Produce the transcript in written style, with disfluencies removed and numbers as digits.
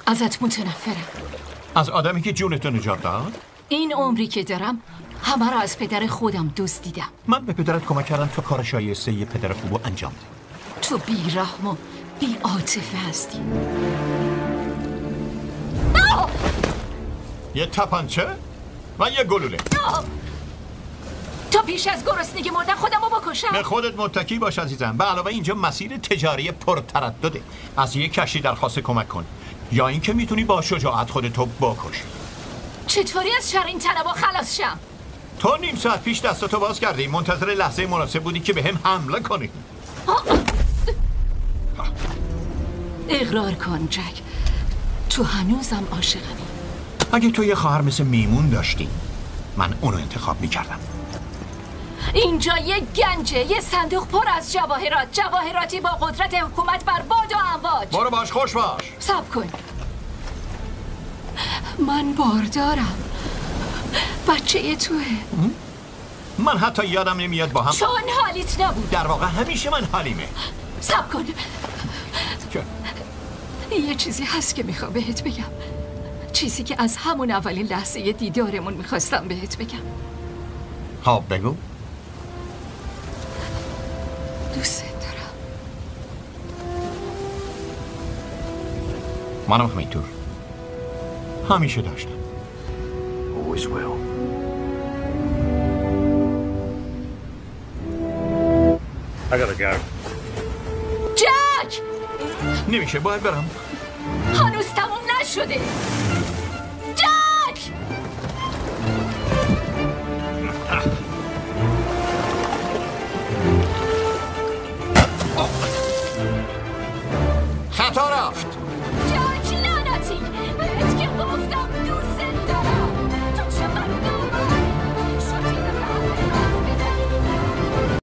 ازت متنفرم. از آدمی که جونتو نجات داد؟ این عمری که دارم همه را از پدر خودم دزدیدم. من به پدرت کمک کردم تو کار شایسته یه پدر خوبو انجام ده. تو بی‌رحم و بی‌عاطفه هستی. یه تپانچه و یه گلوله. تا پیش از گرسنگی مردن خودم رو بکشم. به خودت متکی باش عزیزم. به علاوه اینجا مسیر تجاری پرتردده. از یه کشتی درخواست کمک کن یا اینکه میتونی با شجاعت خودتو بکشی. چطوری از شر این طلبا خلاص شم؟ تو نیم ساعت پیش دستاتو باز کردی، منتظر لحظه مناسب بودی که به هم حمله کنی. اقرار کن جک، تو هنوزم عاشقمی. اگه تو یه خواهر مثل میمون داشتی من اونو انتخاب میکردم. اینجا یه گنجه، یه صندوق پر از جواهراتی با قدرت حکومت بر باد و امواج. برو باش خوش باش. صبر کن، من باردارم. بچه توه. من حتی یادم نمیاد با هم چون حالیت نبود. در واقع همیشه من حالیمه. صبر کن، چه؟ یه چیزی هست که میخوام بهت بگم. چیزی که از همون اولین لحظه دیدارمون میخواستم بهت بگم. ها بگو. دوست دارم. منم همینطور. همیشه داشتم. Always will. I gotta go. جک! نمیشه، باید برم. هنوز تموم نشده. جک! خطا رفت.